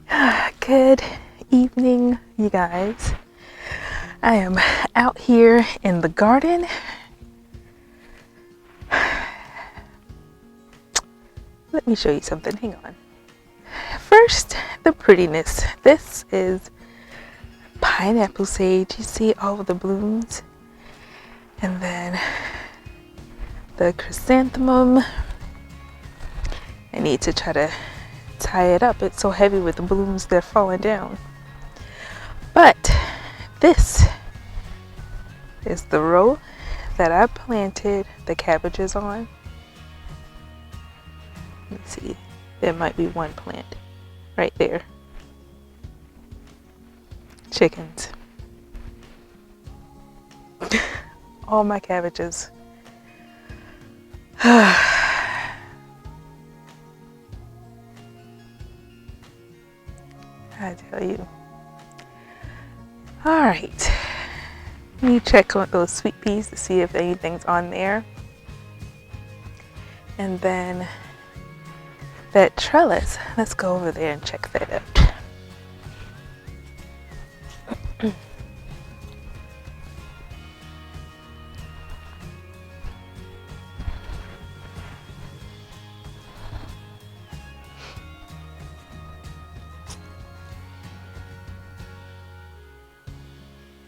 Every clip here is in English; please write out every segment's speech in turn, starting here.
Good evening, you guys. I am out here in the garden. Let me show you something. Hang on. First, the prettiness. This is pineapple sage. You see all of the blooms. And then the chrysanthemum. I need to try to tie it up. It's so heavy with the blooms, they're falling down. But this is the row that I planted the cabbages on. Let's see, there might be one plant right there. Chickens. All my cabbages. I tell you. All right. Let me check on those sweet peas to see if anything's on there. And then that trellis, let's go over there and check that out.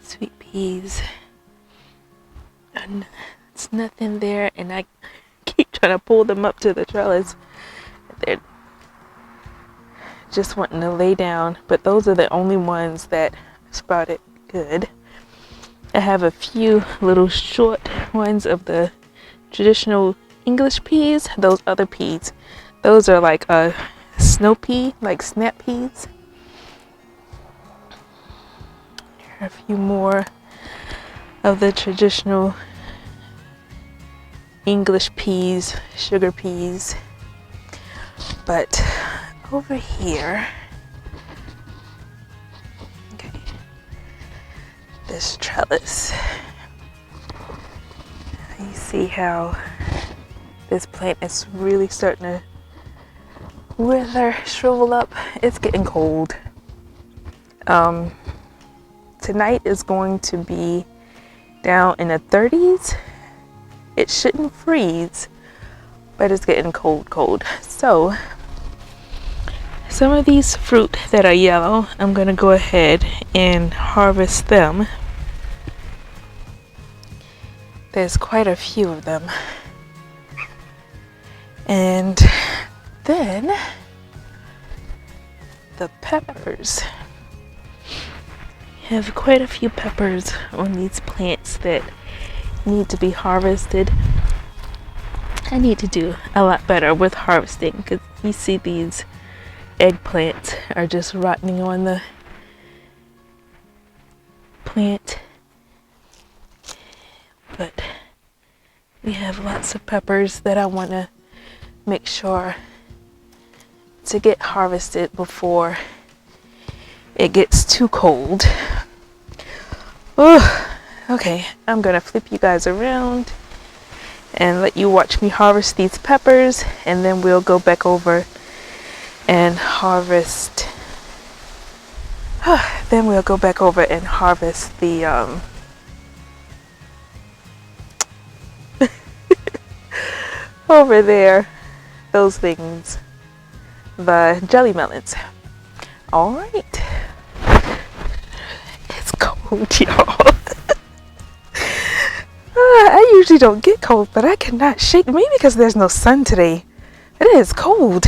Sweet peas, and it's nothing there, and I keep trying to pull them up to the trellis. They're just wanting to lay down, but those are the only ones that sprouted good. I have a few little short ones of the traditional English peas. Those other peas, those are like a snow pea, like snap peas. A few more of the traditional English peas, sugar peas. But over here, okay, this trellis, you see how this plant is really starting to wither, shrivel up. It's getting cold. Tonight is going to be down in the 30s. It shouldn't freeze, but it's getting cold. So some of these fruit that are yellow, I'm gonna go ahead and harvest them. There's quite a few of them. And then the peppers. I have quite a few peppers on these plants that need to be harvested. I need to do a lot better with harvesting, because you see these eggplants are just rotting on the plant. But we have lots of peppers that I want to make sure to get harvested before it gets too cold. Oh, okay, I'm gonna flip you guys around and let you watch me harvest these peppers, and then we'll go back over and harvest. Then we'll go back over and harvest the over there, those things, the jelly melons. All right. It's cold, y'all. I usually don't get cold, but I cannot shake. Maybe because there's no sun today. It is cold.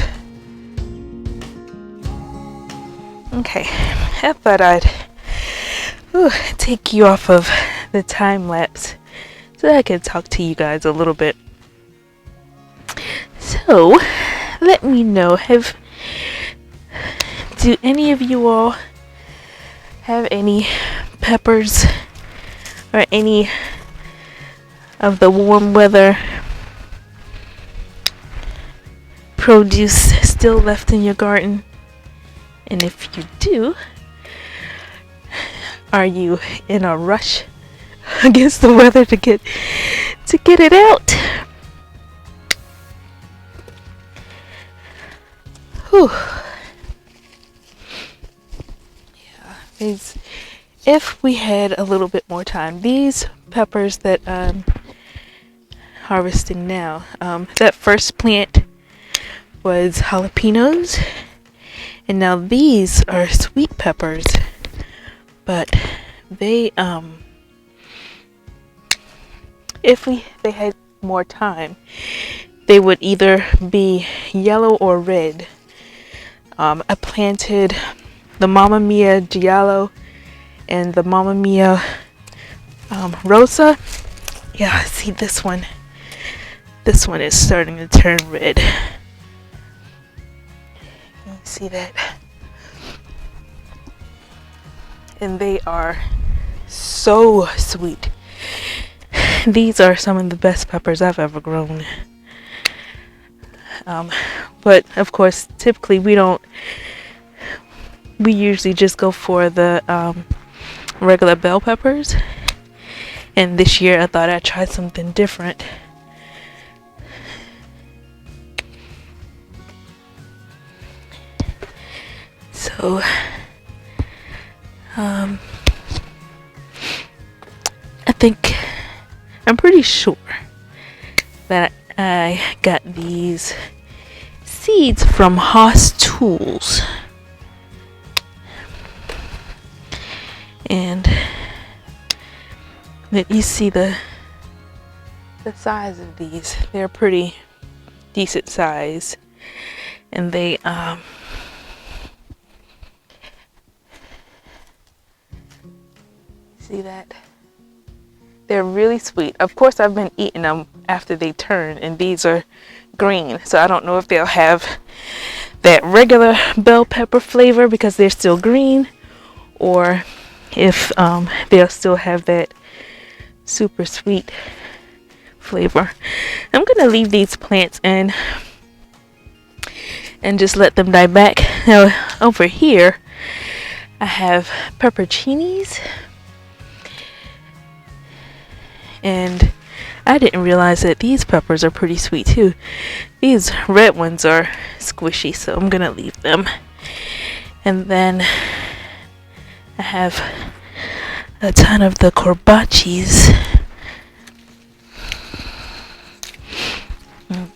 Okay, I thought I'd take you off of the time lapse so I could talk to you guys a little bit. So, let me know, do any of you all have any peppers or any of the warm weather produce still left in your garden? And if you do, are you in a rush against the weather to get it out? Whew. is if we had a little bit more time. These peppers that I'm harvesting now, that first plant was jalapenos, and now these are sweet peppers, but they if they had more time, they would either be yellow or red. I planted the Mamma Mia Giallo and the Mamma Mia Rosa. Yeah, see this one. This one is starting to turn red. You see that? And they are so sweet. These are some of the best peppers I've ever grown. But of course, typically we usually just go for the regular bell peppers. And this year I thought I'd try something different. So, I'm pretty sure that I got these seeds from Haas Tools. And that you see the size of these. They're pretty decent size. And they see that? They're really sweet. Of course, I've been eating them after they turn, and these are green. So I don't know if they'll have that regular bell pepper flavor because they're still green, or if they'll still have that super sweet flavor. I'm gonna leave these plants in and just let them die back. Now over here I have peppercinis, and I didn't realize that these peppers are pretty sweet too. These red ones are squishy, so I'm gonna leave them. And then I have a ton of the corbachis.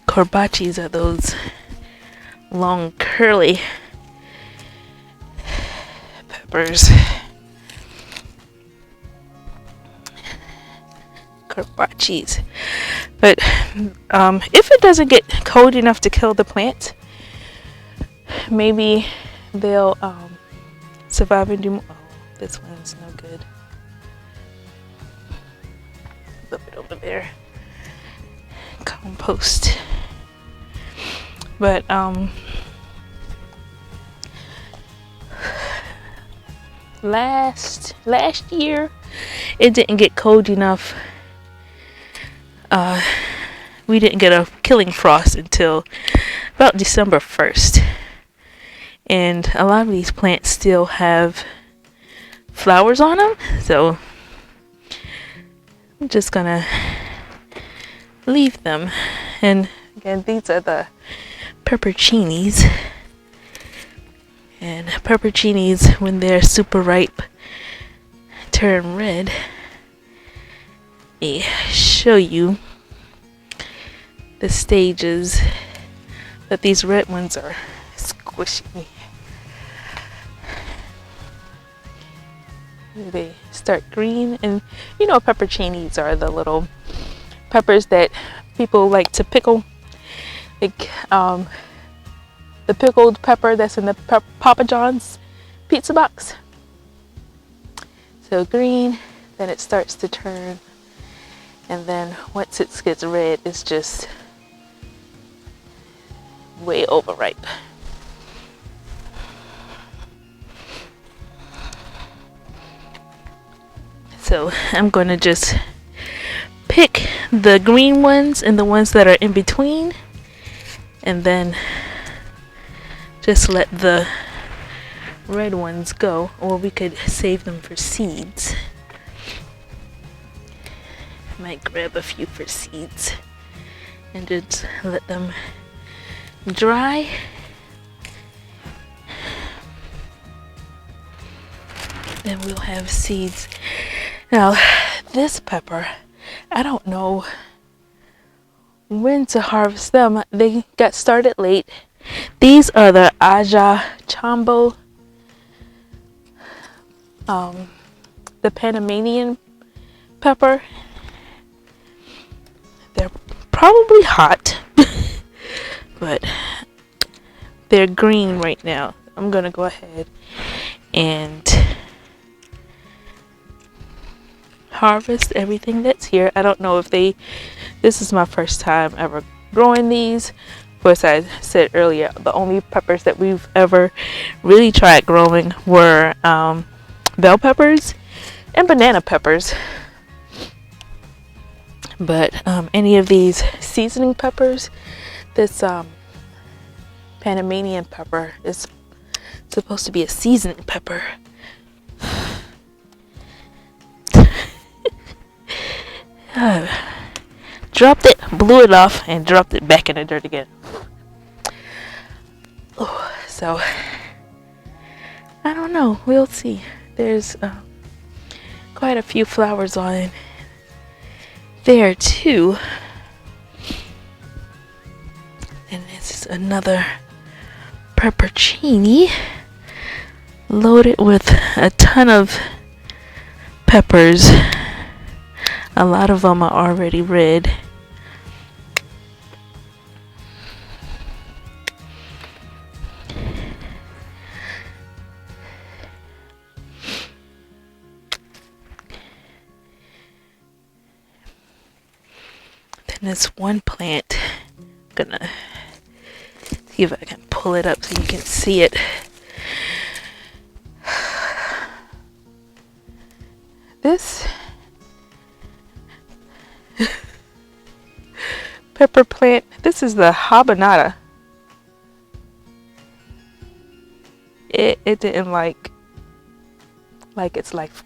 Corbachis are those long curly peppers. Corbachis. But if it doesn't get cold enough to kill the plant, maybe they'll survive and do more. Oh, this one's no good. Flip it over there. Compost. But last year it didn't get cold enough. We didn't get a killing frost until about December 1st. And a lot of these plants still have flowers on them, so I'm just gonna leave them. And again, these are the peppercinis. And peppercinis, when they're super ripe, turn red. Let me show you the stages that these red ones are squishy. They start green, and you know peppercinis are the little peppers that people like to pickle, like the pickled pepper that's in the Papa John's pizza box. So green, then it starts to turn, and then once it gets red, it's just way overripe. So I'm going to just pick the green ones and the ones that are in between, and then just let the red ones go, or we could save them for seeds. Might grab a few for seeds and just let them dry. then we'll have seeds. Now, this pepper, I don't know when to harvest them. They got started late. These are the Aja Chambo, the Panamanian pepper. They're probably hot, but they're green right now. I'm gonna go ahead and harvest everything that's here. I don't know if this is my first time ever growing these. Of course, I said earlier, the only peppers that we've ever really tried growing were bell peppers and banana peppers. But any of these seasoning peppers, this Panamanian pepper is supposed to be a seasoning pepper. Dropped it, blew it off, and dropped it back in the dirt again. Oh, so I don't know. We'll see. There's quite a few flowers on there too. And this is another peppercini loaded with a ton of peppers. A lot of them are already red. Then this one plant, I'm gonna see if I can pull it up so you can see it. This pepper plant, this is the habanada. It didn't like its life.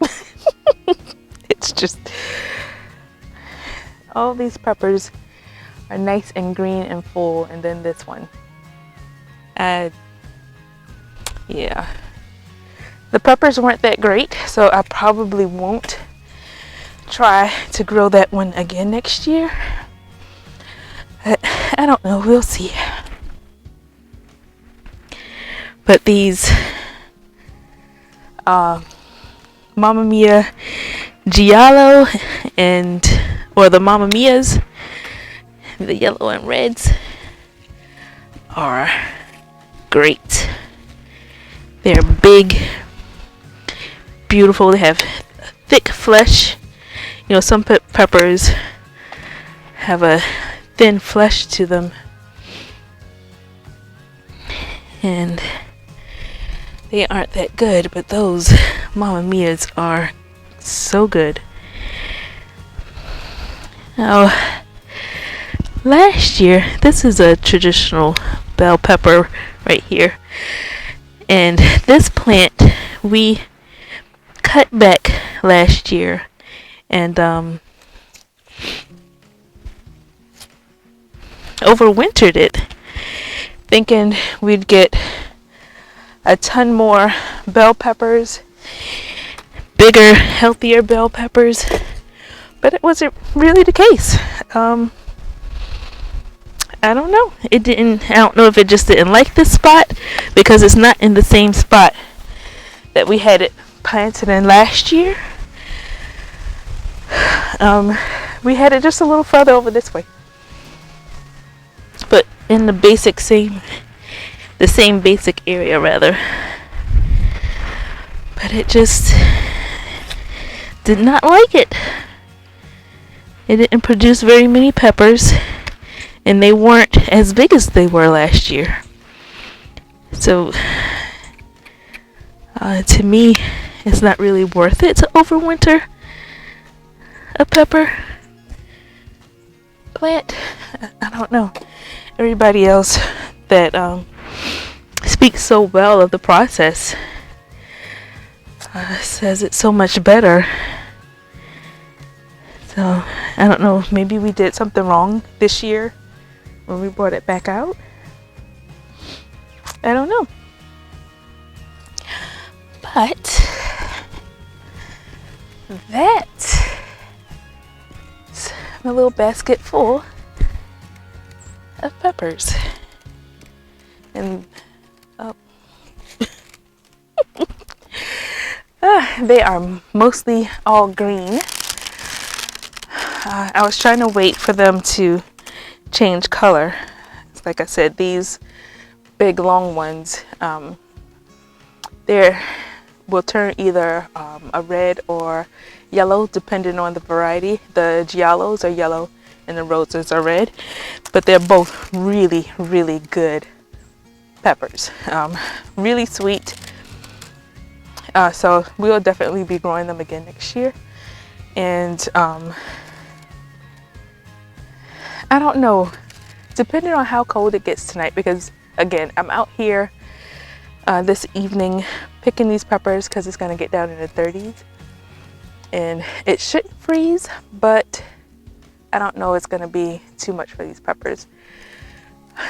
It's just, all these peppers are nice and green and full, and then this one, yeah, the peppers weren't that great, so I probably won't try to grow that one again next year. I don't know, we'll see. But these Mamma Mia Giallo or the Mamma Mias, the yellow and reds, are great. They're big, beautiful. They have thick flesh. You know, some peppers have a thin flesh to them, and they aren't that good, but those Mamma Mias are so good. Now, last year, this is a traditional bell pepper right here, and this plant we cut back last year and overwintered it, thinking we'd get a ton more bell peppers, bigger, healthier bell peppers, but it wasn't really the case. I don't know. I don't know if it just didn't like this spot, because it's not in the same spot that we had it planted in last year. We had it just a little further over this way, but in the same basic area rather. But it just did not like it. It didn't produce very many peppers, and they weren't as big as they were last year. So to me, it's not really worth it to overwinter a pepper plant. I don't know. Everybody else that speaks so well of the process says it's so much better. So I don't know, maybe we did something wrong this year when we brought it back out. I don't know. But that's my little basket full of peppers. And oh, they are mostly all green. I was trying to wait for them to change color. Like I said, these big long ones, they will turn either a red or yellow depending on the variety. The giallos are yellow and the roses are red, but they're both really, really good peppers. Really sweet. So we will definitely be growing them again next year. And I don't know, depending on how cold it gets tonight, because again, I'm out here this evening picking these peppers because it's going to get down in the 30s. And it shouldn't freeze, but I don't know it's going to be too much for these peppers.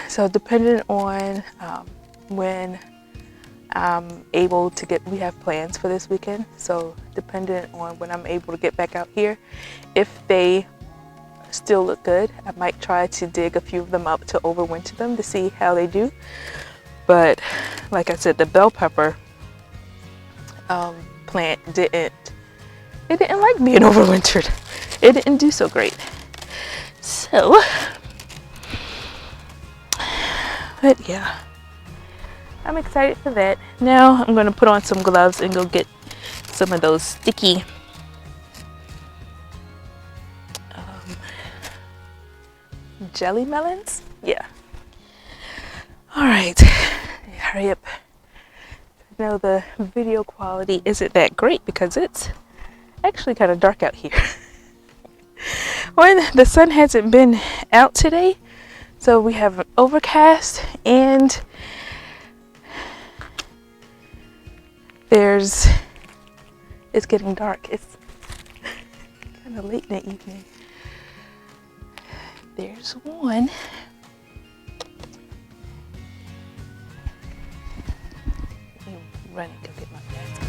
So depending on when I'm able to get, we have plans for this weekend. So depending on when I'm able to get back out here, if they still look good, I might try to dig a few of them up to overwinter them to see how they do. But like I said, the bell pepper plant didn't like being overwintered. It didn't do so great. So, but yeah, I'm excited for that. Now I'm going to put on some gloves and go get some of those sticky jelly melons. Yeah. All right, hurry up. I know the video quality isn't that great because it's actually kind of dark out here. When the sun hasn't been out today, so we have an overcast and it's getting dark. It's kind of late in the evening. There's one. Let me run and go get my basket.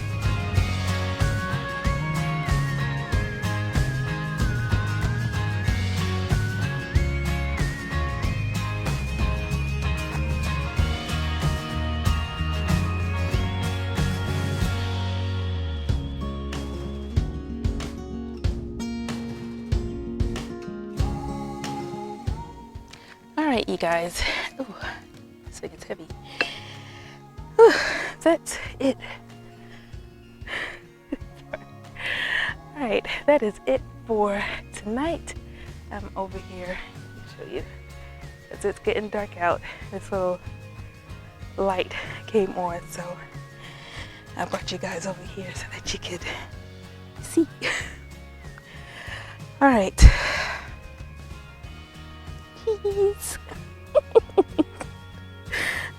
Alright, you guys. Ooh, this thing is heavy. Whew, that's it. Alright, that is it for tonight. I'm over here. Let me show you. As it's getting dark out, this little light came on, so I brought you guys over here so that you could see. Alright.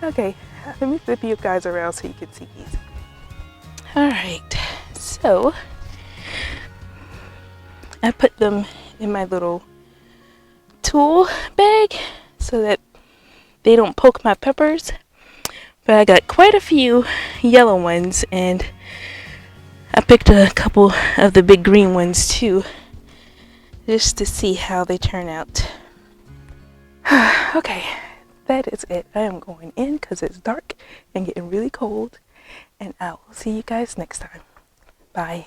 Okay, let me flip you guys around so you can see these. Alright, so I put them in my little tool bag so that they don't poke my peppers. But I got quite a few yellow ones, and I picked a couple of the big green ones too, just to see how they turn out. Okay, that is it. I am going in because it's dark and getting really cold, and I will see you guys next time. Bye.